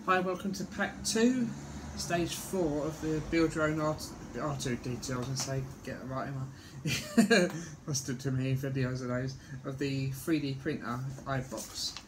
Hi, welcome to pack 2, stage 4 of the build your own R2D2. I was going to say, get it right, am I? Must have too many videos of those, of the 3D printer IdBox.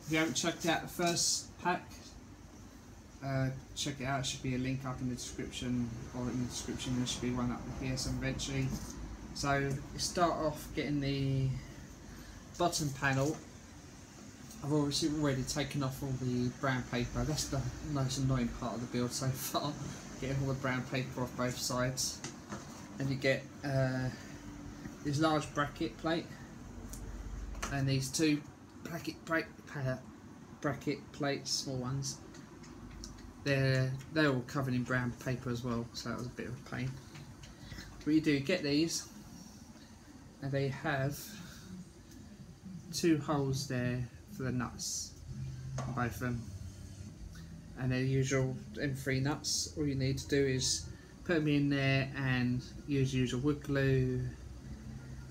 If you haven't checked out the first pack, check it out. There should be a link up in the description, or in the description there should be one up here some eventually. So you start off getting the bottom panel. I've already taken off all the brown paper. That's the most annoying part of the build so far, getting all the brown paper off both sides. And you get this large bracket plate and these two bracket plates, small ones. They're all covered in brown paper as well, so that was a bit of a pain. What you do, you get these, and they have two holes there for the nuts, both of them, and they're usual M3 nuts. All you need to do is put them in there and use usual wood glue.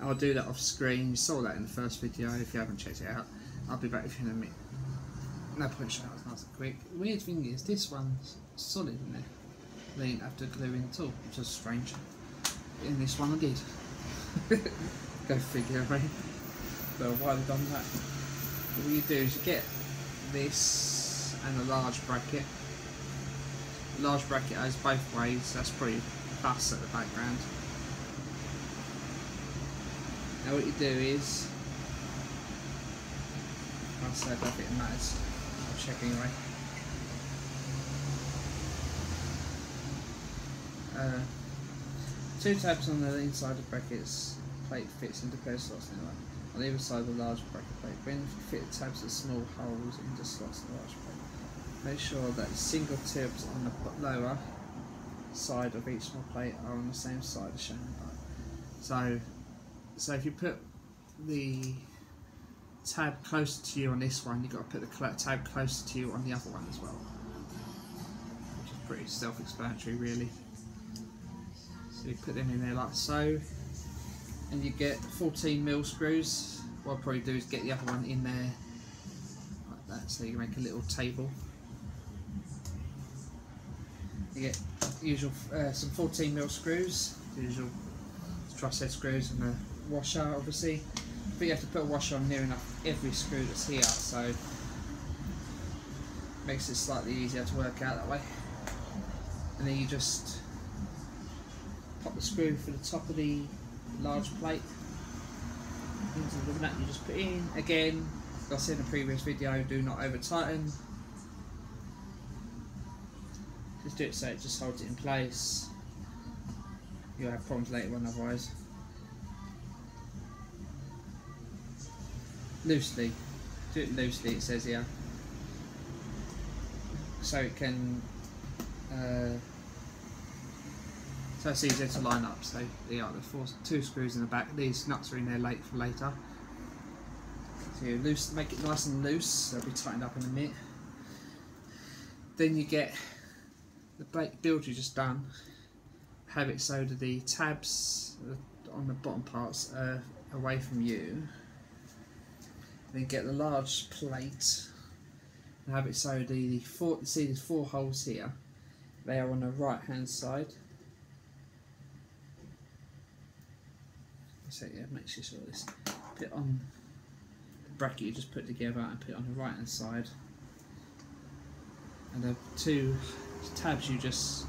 I'll do that off screen. You saw that in the first video. If you haven't checked it out, I'll be back with you in a minute. No point showing that was nice and quick. The weird thing is this one's solid in there. They didn't have to glue in at all, which is strange. In this one I did. Go figure, right? So why they've done that? What you do is you get this and a large bracket. The large bracket goes both ways. That's pretty fuss at the background. Now what you do is, I'll say I don't think it matters. I'll check anyway. Two tabs on the inside of the brackets. Plate fits into pair slots anyway. On either side of the large bracket plate. When you fit the tabs of small holes into slots in the large plate, make sure that the single tabs on the lower side of each small plate are on the same side as shown below. So if you put the tab closer to you on this one, you've got to put the tab closer to you on the other one as well. Which is pretty self-explanatory really. So you put them in there like so. And you get 14mm screws. What I'll probably do is get the other one in there like that, so you can make a little table. You get usual some 14mm screws, the usual truss head screws, and a washer obviously. But you have to put a washer on near enough every screw that's here, so it makes it slightly easier to work out that way. And then you just pop the screw for the top of the large plate into the nut you just put in. Again, like I said in the previous video, do not over tighten. Just do it so it just holds it in place. You'll have problems later on otherwise. Loosely. Do it loosely, it says here. So it can so it's easier to line up. So yeah, the two screws in the back. These nuts are in there late for later. So you make it nice and loose. They'll be tightened up in a minute. Then you get the build you just done. Have it so that the tabs on the bottom parts are away from you. Then get the large plate and have it so see these four holes here. They are on the right hand side. So yeah, make sure this. Put it on the bracket you just put together and put it on the right hand side. And the two tabs you just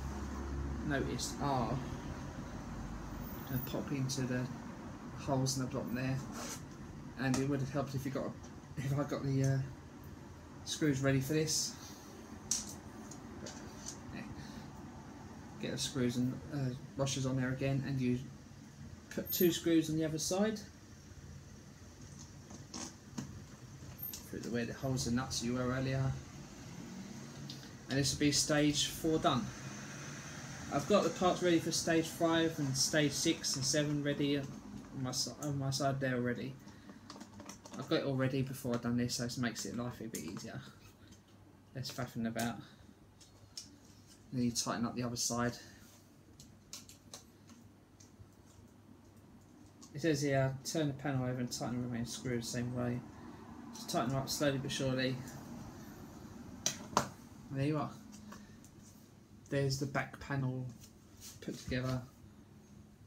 noticed are going to pop into the holes in the bottom there. And it would have helped if I got the screws ready for this. But, yeah. Get the screws and washers on there again, and you put two screws on the other side. Put where the holes and nuts you were earlier. And this will be stage 4 done. I've got the parts ready for stage 5 and stage 6 and 7 ready on my side there already. I've got it all ready before I've done this, so it makes it life a bit easier. Less faffing about. And then you tighten up the other side. It says here, turn the panel over and tighten the remaining screws the same way. Just tighten them up slowly but surely. And there you are. There's the back panel put together.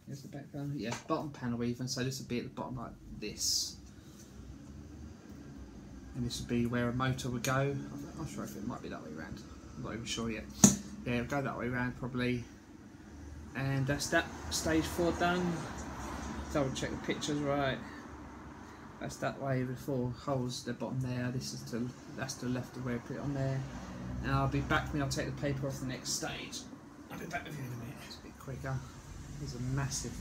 Here's the back panel. Yeah, bottom panel even. So this would be at the bottom like this. And this would be where a motor would go. I'm not sure if it might be that way around. I'm not even sure yet. Yeah, it'll go that way around probably. And that's that, stage 4 done. Double check the pictures right. That's that way with 4 holes at the bottom there. This is that's the left of where I put it on there. And I'll be back when I'll take the paper off the next stage. I'll be back with you in a minute. It's a bit quicker. There's a massive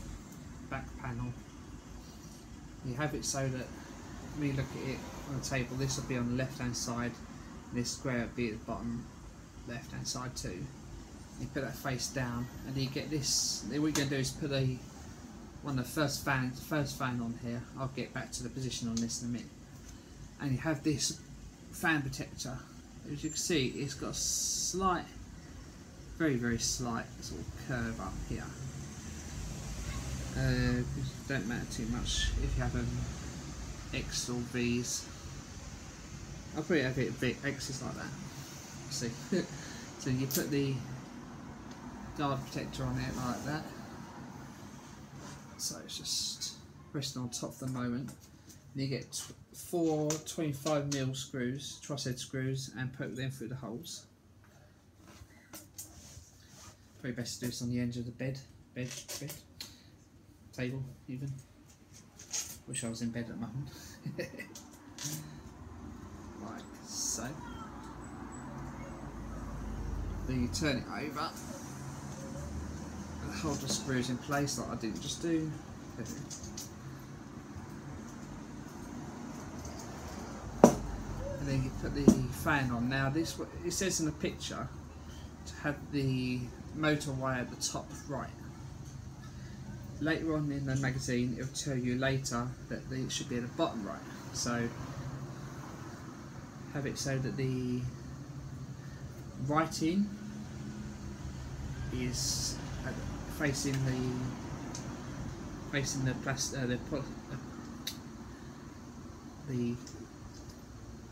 back panel. You have it so that when you look at it on the table, this will be on the left hand side. This square will be at the bottom left hand side too. You put that face down, and you get this. What we're going to do is put one of the first fan on here. I'll get back to the position on this in a minute. And you have this fan protector. As you can see, it's got a slight, very slight sort of curve up here. It don't matter too much if you have an X or V's. I'll probably have it X's like that. See, so you put the guard protector on it like that. So it's just resting on top for the moment. And you get 4 25mm screws, truss-head screws, and poke them through the holes. Probably best to do this on the edge of the bed, table even. Wish I was in bed at the moment. Like so. Then you turn it over and hold the screws in place like I didn't just do. And then you put the fan on. Now this, it says in the picture to have the motor wire at the top right. Later on in the magazine it will tell you later that it should be at the bottom right. So have it so that the writing is facing the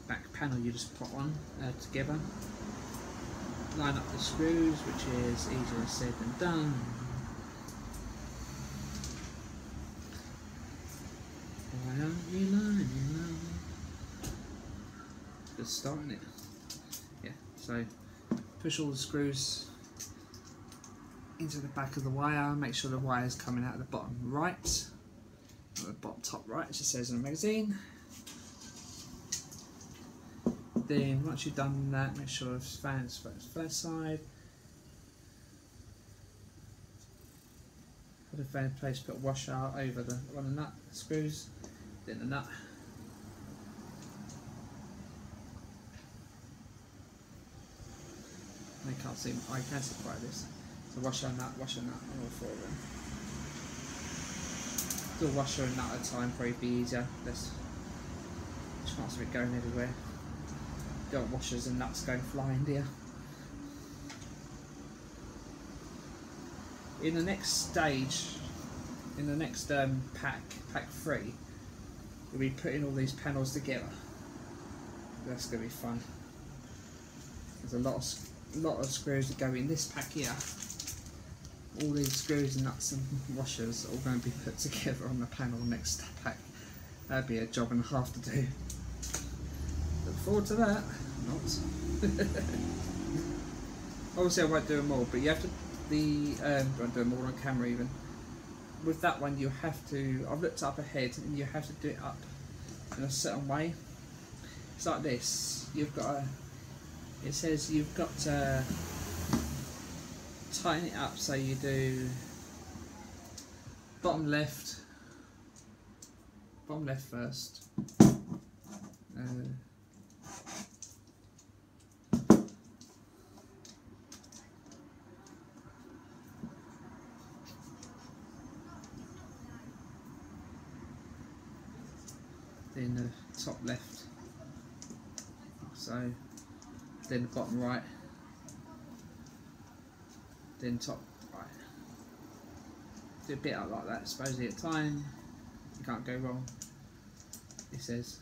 back panel you just put on together. Line up the screws, which is easier said than done. Why aren't you lining up? Good start, isn't it? Yeah, so push all the screws into the back of the wire. Make sure the wire is coming out of the bottom right, or the bottom top right, as it says in the magazine. Then once you've done that, make sure the fan's first side. Put the fan in place, put a washer over the one of the nut screws, then the nut. I can't see, I can see quite this. So washer and nut on all 4 of them. Do a washer and nut at a time, probably be easier. Less chance of it going everywhere. Don't want washers and nuts going flying, dear. In the next stage, in the next pack 3, we'll be putting all these panels together. That's going to be fun. There's a lot of screws that go in this pack here. All these screws and nuts and washers are all going to be put together on the panel next pack. That'd be a job and a half to do. Look forward to that. Not. Obviously I won't do them all, but you have to, I won't do them all on camera even. With that one you have to, I've looked up ahead and you have to do it up in a certain way. It's like this, you've got it says you've got to tighten it up, so you do bottom left first. Then the top left, so then the bottom right, then top right. Do a bit out like that, supposedly at time, you can't go wrong, it says.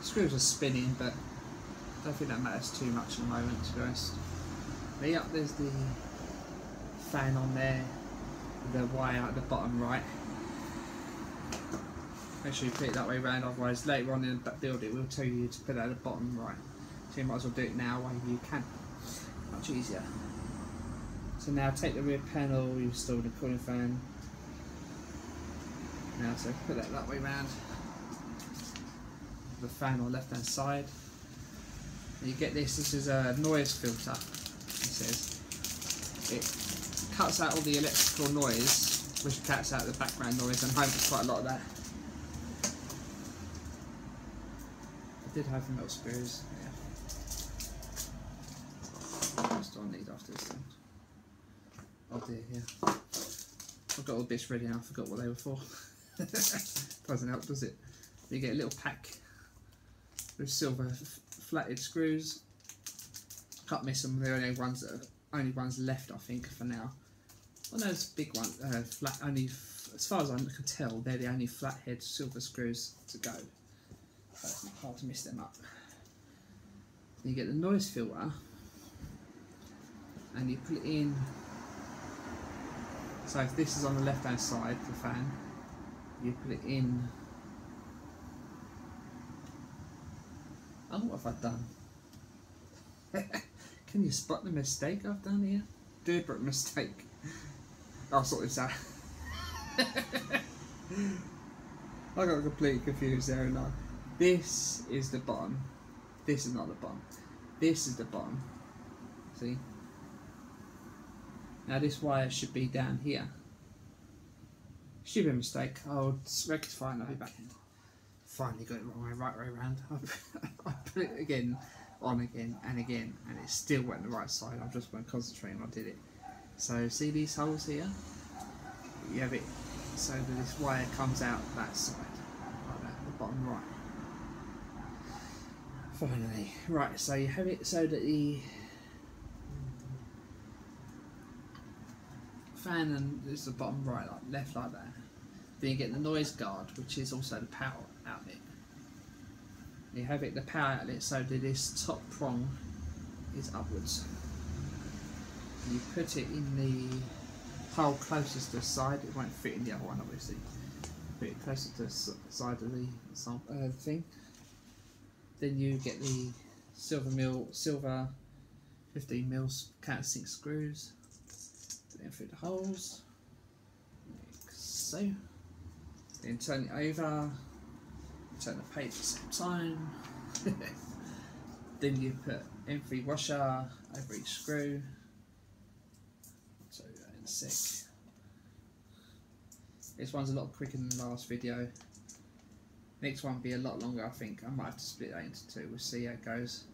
screws are spinning, but I don't think that matters too much at the moment, to be honest. But yeah, there's the fan on there, the wire at the bottom right. Make sure you put it that way around, otherwise later on in the build it will tell you to put it at the bottom right. So you might as well do it now while you can. Much easier. So now take the rear panel, you install the cooling fan. Now so put that way around. The fan on the left hand side. And you get this is a noise filter, it says. It cuts out all the electrical noise, which cuts out the background noise, and hopefully quite a lot of that. I did have the metal screws, yeah. What do I need after this thing? Oh dear, yeah. I've got all the bits ready now, I forgot what they were for. Doesn't help, does it? You get a little pack with silver flatted screws. Can't miss them, they're the only ones left I think for now. Well, those big ones, flat, only, as far as I can tell, they're the only flathead silver screws to go. So it's not hard to miss them up. You get the noise filter and you put it in. So if this is on the left hand side, the fan, you put it in. Oh, what have I done? Can you spot the mistake I've done here? Deliberate mistake. I'll sort this out. I got completely confused there, and this is the bottom. This is not the bottom. This is the bottom. See? Now this wire should be down here. Stupid mistake. I'll rectify it and I'll be back in. Finally got it right way around. I put it again, on again and again, and it still went the right side. I just went concentrating. I did it. So see these holes here? You have it so that this wire comes out that side, like that, the bottom right. Finally, right. So you have it so that the fan and this is the bottom right, like left like that. Then you get the noise guard, which is also the power outlet. You have it the power outlet so that this top prong is upwards. You put it in the hole closest to the side. It won't fit in the other one, obviously. Put it closer to the side of the thing. Then you get the silver 15 mils countersink screws. Put them through the holes, like so. Then turn it over. Turn the page at the same time. Then you put M3 washer over each screw. So in a sec. This one's a lot quicker than the last video. Next one will be a lot longer, I think. I might have to split that into two. We'll see how it goes.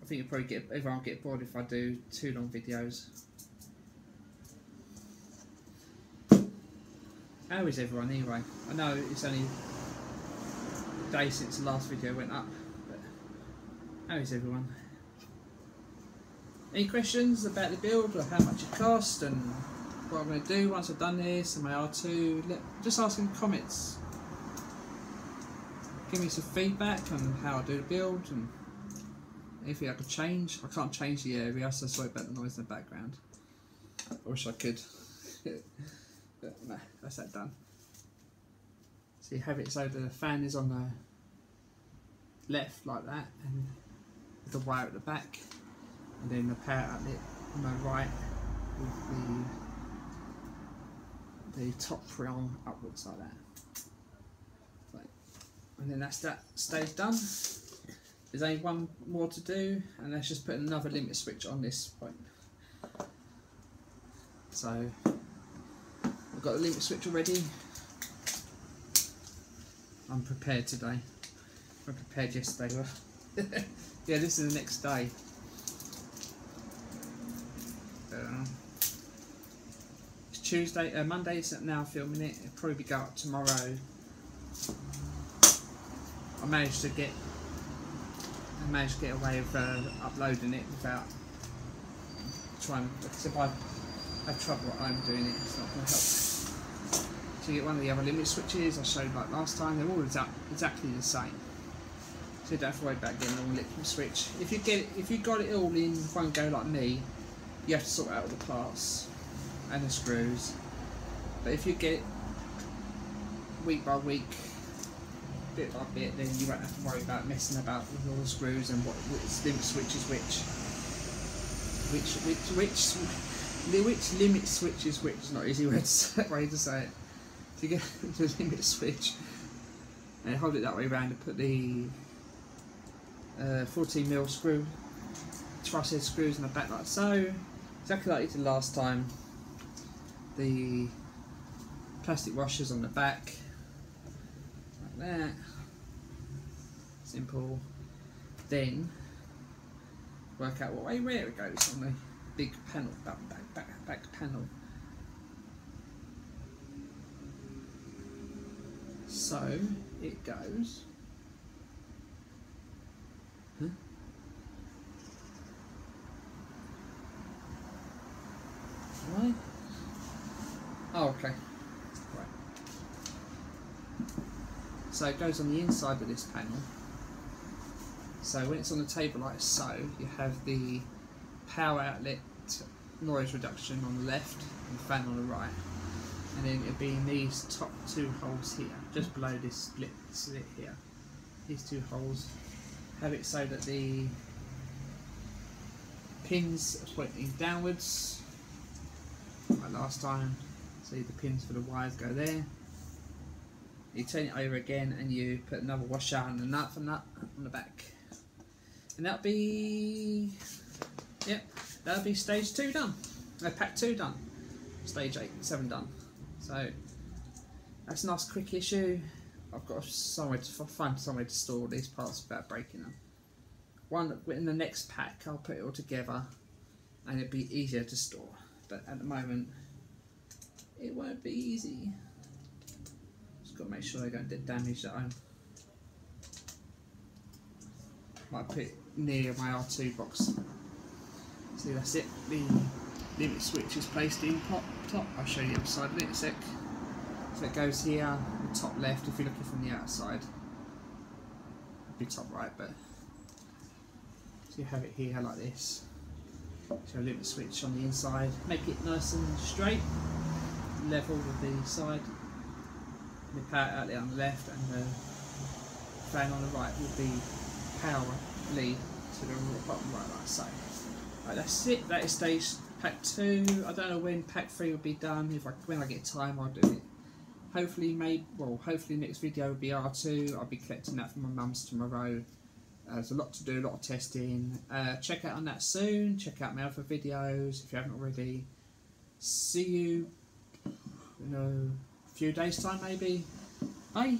I think everyone will get bored if I do 2 long videos. How is everyone anyway? I know it's only a day since the last video went up, but how is everyone? Any questions about the build or how much it cost and what I'm going to do once I've done this and my R2? Just ask in the comments. Give me some feedback on how I do the build and anything I could change. I can't change the area, so sorry about the noise in the background. I wish I could. But no, that's that done. So you have it so the fan is on the left like that, and with the wire at the back, and then the power outlet on the right with the top prong upwards like that. And then that's that stage done. There's only one more to do, and let's just put another limit switch on this point. So I've got the limit switch already. I'm prepared today. I prepared yesterday. Yeah, this is the next day. It's Tuesday, Monday now filming it. It'll probably go up tomorrow. I managed to get away with uploading it without trying, because if I have trouble at home doing it, it's not going to help. So you get one of the other limit switches I showed like last time. They're all exactly the same. So you don't have to worry about getting a long limit switch. If you got it all in one go like me, you have to sort out all the parts and the screws. But if you get it week by week, bit by bit, then you won't have to worry about messing about with all the screws and which limit switch is which limit switch is which. Not easy way to say it. To get the limit switch and hold it that way around and put the 14mm screw, tri-head screws in the back like so, exactly like you did last time. The plastic washers on the back like that, simple. Then work out where it goes on the big panel, back panel. So it goes. Huh? Right. Oh, okay. Right. So it goes on the inside of this panel. So when it's on the table like so, you have the power outlet noise reduction on the left and the fan on the right. And then it'll be in these top two holes here, just below this slit here. These two holes have it so that the pins are pointing downwards, like last time. See the pins for the wires go there. You turn it over again and you put another washer and a nut on the back. And that'll be, yep, that'll be stage 2 done. No, pack 2 done. Stage 7 done. So that's a nice quick issue. I've got find somewhere to store these parts without breaking them. In the next pack I'll put it all together and it'll be easier to store. But at the moment it won't be easy. Just got to make sure they don't get damaged at home. Might put it near my R2 box. See, that's it. The limit switch is placed in top. I'll show you the other side of it in a sec. So it goes here, the top left if you're looking from the outside. It'd be top right, but so you have it here like this. So a limit switch on the inside, make it nice and straight, level with the side. The power outlet on the left and the fan on the right will be power lead to the bottom right like so. Right, that's it. That is stage pack 2. I don't know when pack 3 will be done. When I get time, I'll do it. Hopefully, hopefully next video will be R2. I'll be collecting that from my mum's tomorrow. There's a lot to do, a lot of testing. Check out on that soon. Check out my other videos if you haven't already. See you in a few days' time, maybe. Bye.